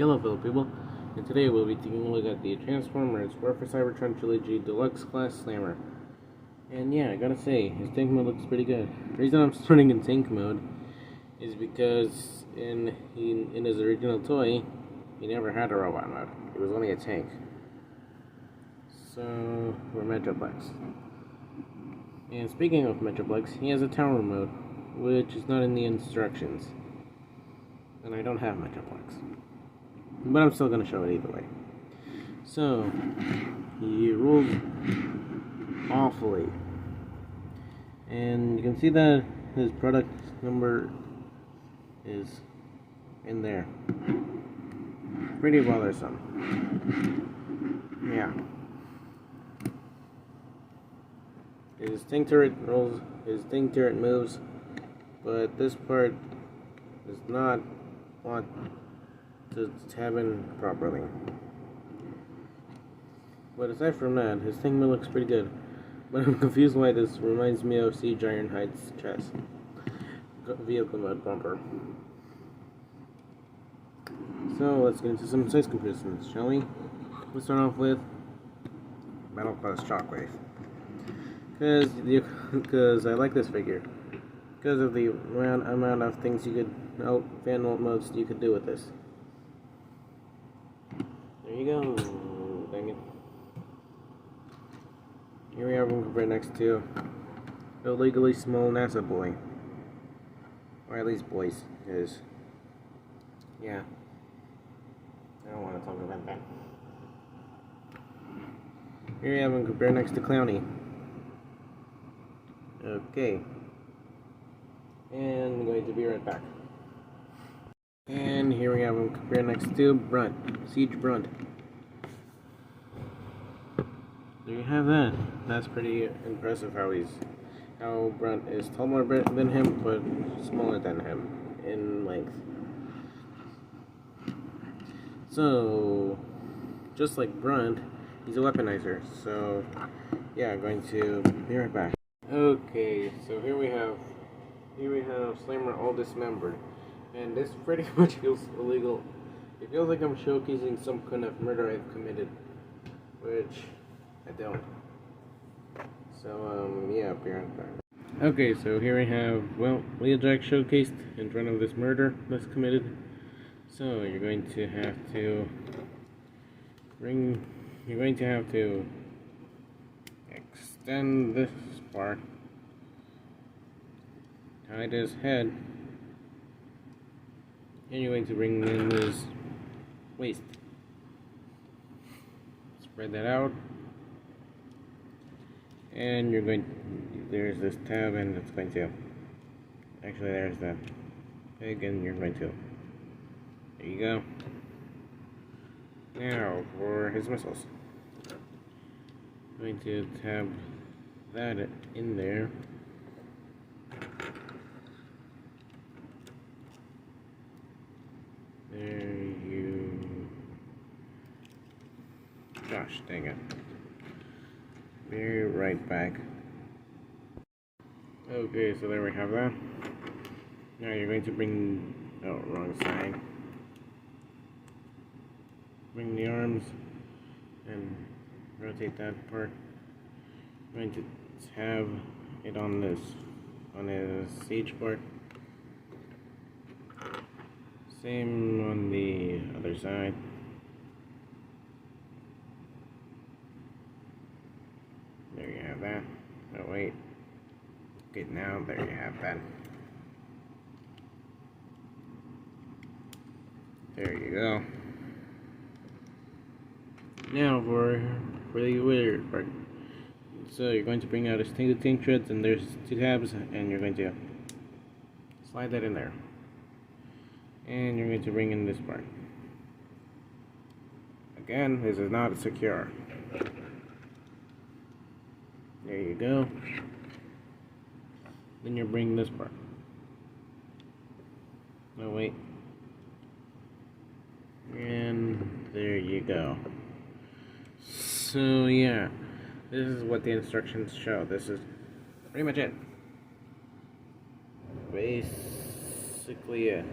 Hello, fellow people, and today we'll be taking a look at the Transformers War for Cybertron Trilogy Deluxe Class Slammer. And yeah, I gotta say, his tank mode looks pretty good. The reason I'm starting in tank mode is because in his original toy, he never had a robot mode. It was only a tank. So, we're Metroplex. And speaking of Metroplex, he has a tower mode, which is not in the instructions. And I don't have Metroplex. But I'm still going to show it either way. So, he rules awfully. And you can see that his product number is in there. Pretty bothersome. Yeah. His tank turret rolls, his tank turret moves, but this part does not want to happen properly. But aside from that, his tank mode looks pretty good. But I'm confused why this reminds me of Siege Ironhide's chest. Vehicle mode bumper. So let's get into some size comparisons, shall we? Let's start off with Battle Class Shockwave. Because I like this figure. Because of the amount of things you could, fan modes you could do with this. There you go. Dang it. Here we have him compared next to the illegally small NASA boy. Or at least boys, because, yeah. I don't want to talk about that. Here we have him compared next to Clowny. Okay. And I'm going to be right back. And here we have him compared next to Brunt, Siege Brunt. There you have that. That's pretty impressive how Brunt is taller than him, but smaller than him in length. So, just like Brunt, he's a weaponizer. So, yeah, I'm going to be right back. Okay, so here we have Slammer all dismembered, and this pretty much feels illegal. It feels like I'm showcasing some kind of murder I've committed, which I don't. So yeah, be right back. Okay, so here we have Wheeljack showcased in front of this murder that's committed. So you're going to have to extend this part, hide his head, and you're going to bring in his waist. Spread that out, and there's this tab, and it's going to, actually there's the pig, and you're going to, there you go. Now for his missiles. I'm going to tab that in there. Gosh dang it. Be right back. Okay, so there we have that. Now you're going to wrong side. Bring the arms and rotate that part. I'm going to have it on his siege part. Same on the other side. There you have that. Oh wait. Okay, now there you have that. There you go. Now for the weird part. So you're going to bring out his tank treads, and there's two tabs, and you're going to slide that in there. And you're going to bring in this part. Again, this is not secure. There you go. Then you bring this part. Oh wait. And there you go. So yeah, this is what the instructions show. This is pretty much it. Basically it.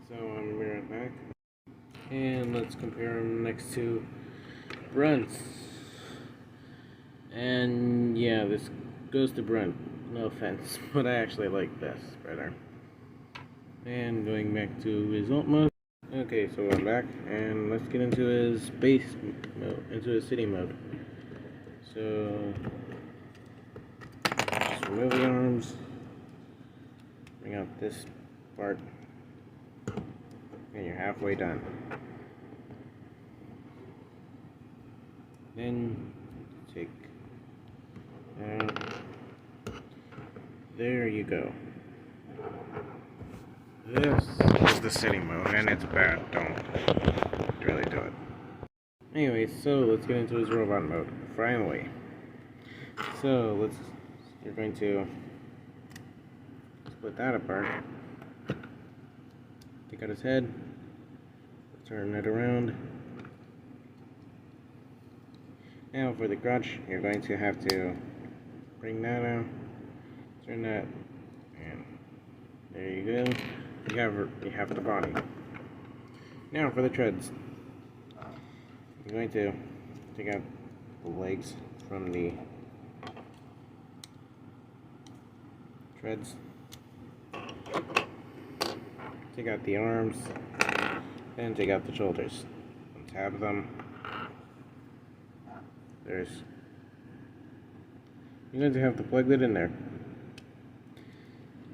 So I'm right back. And let's compare him next to Brent. And yeah, this goes to Brent. No offense, but I actually like this better. And going back to his alt mode. Okay, so I'm back, and let's get into his base mode, into his city mode. So, just remove the arms, bring out this part, and you're halfway done. Then, take that. There you go. This is the city mode, and it's bad. Don't really do it. Anyway, so let's get into his robot mode. Finally. So you're going to split that apart. Take out his head. Turn it around. Now for the crotch, you're going to have to bring that out. Turn that, and there you go. You have the body. Now for the treads. You're going to take out the legs from the treads. Take out the arms. Then take out the shoulders. Untab them. You're going to have to plug that in there.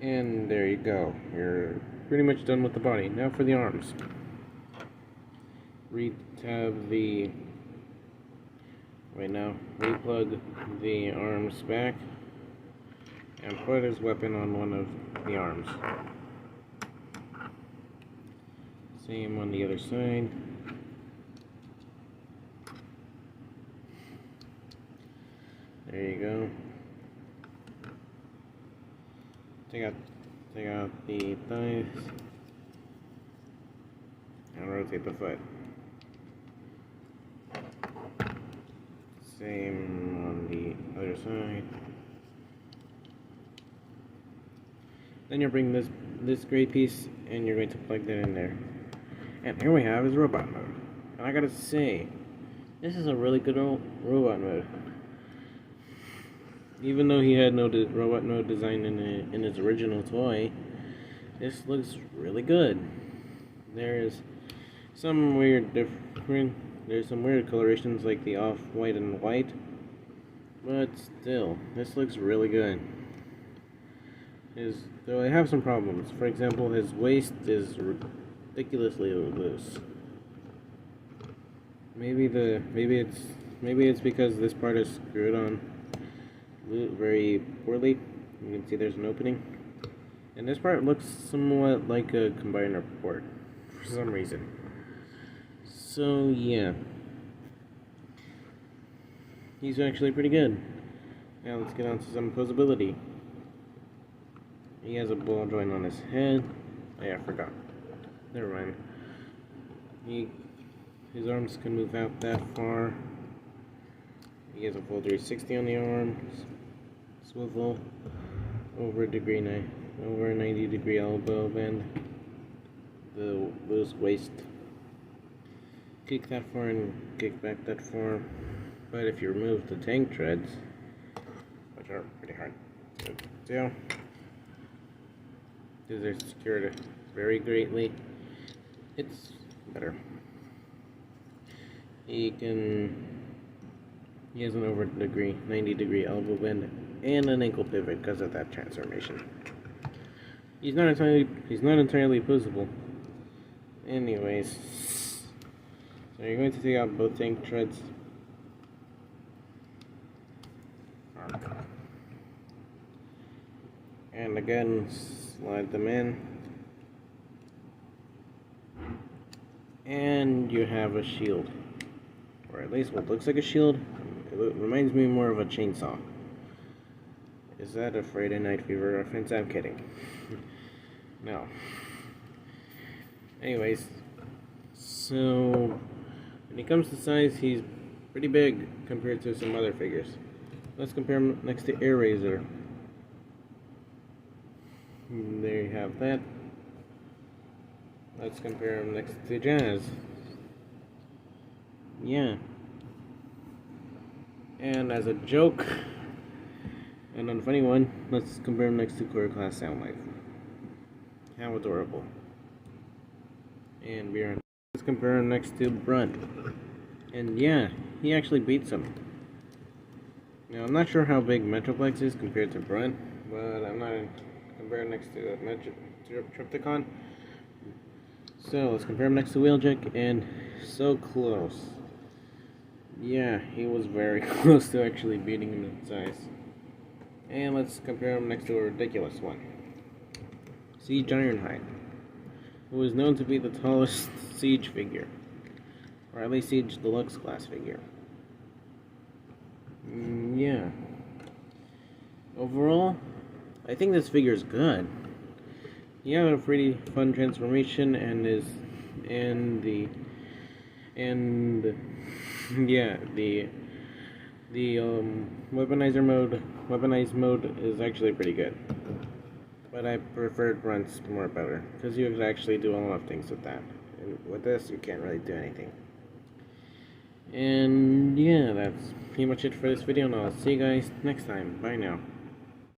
And there you go. You're pretty much done with the body. Now for the arms. Replug the arms back and put his weapon on one of the arms. Same on the other side. There you go. Take out the thighs and rotate the foot. Same on the other side. Then you'll bring this gray piece and you're going to plug that in there. And here we have his robot mode. And I gotta say, this is a really good robot mode. Even though he had no robot mode design in his original toy, this looks really good. There's some weird colorations like the off-white and white, but still, this looks really good. Though I have some problems. For example, his waist is ridiculously loose. Maybe it's because this part is screwed on very poorly. You can see there's an opening, and this part looks somewhat like a combiner port for some reason. So yeah, he's actually pretty good. Now let's get on to some posability. He has a ball joint on his head. Oh yeah, I forgot. Never mind. His arms can move out that far. He has a full 360 on the arms. Swivel over a 90-degree elbow bend. The loose waist. Kick that far and kick back that far. But if you remove the tank treads, which are pretty hard to do, because they're secured very greatly, it's better. He has an over 90-degree elbow bend and an ankle pivot because of that transformation. He's not entirely posable. Anyways, so you're going to take out both tank treads. And again, slide them in. And you have a shield. Or at least what looks like a shield. It reminds me more of a chainsaw. Is that a Friday Night Fever reference? I'm kidding. No. Anyways, so when it comes to size, he's pretty big compared to some other figures. Let's compare him next to Airazor. There you have that. let's compare him next to Jazz. Yeah. And as a joke, and a funny one, let's compare him next to Core Class Sound Life. How adorable. And Bjorn. Let's compare him next to Brunt. And yeah, he actually beats him. Now, I'm not sure how big Metroplex is compared to Brunt, but I'm not comparing next to Tripticon. So, let's compare him next to Wheeljack, and so close. Yeah, he was very close to actually beating him in size. And let's compare him next to a ridiculous one. Siege Ironhide, who is known to be the tallest Siege figure. Or at least Siege Deluxe class figure. Yeah. Overall, I think this figure is good. He had a pretty fun transformation and the weaponized mode is actually pretty good. But I preferred Brunt's more better, because you could actually do a lot of things with that. And with this, you can't really do anything. And yeah, that's pretty much it for this video, and I'll see you guys next time. Bye now.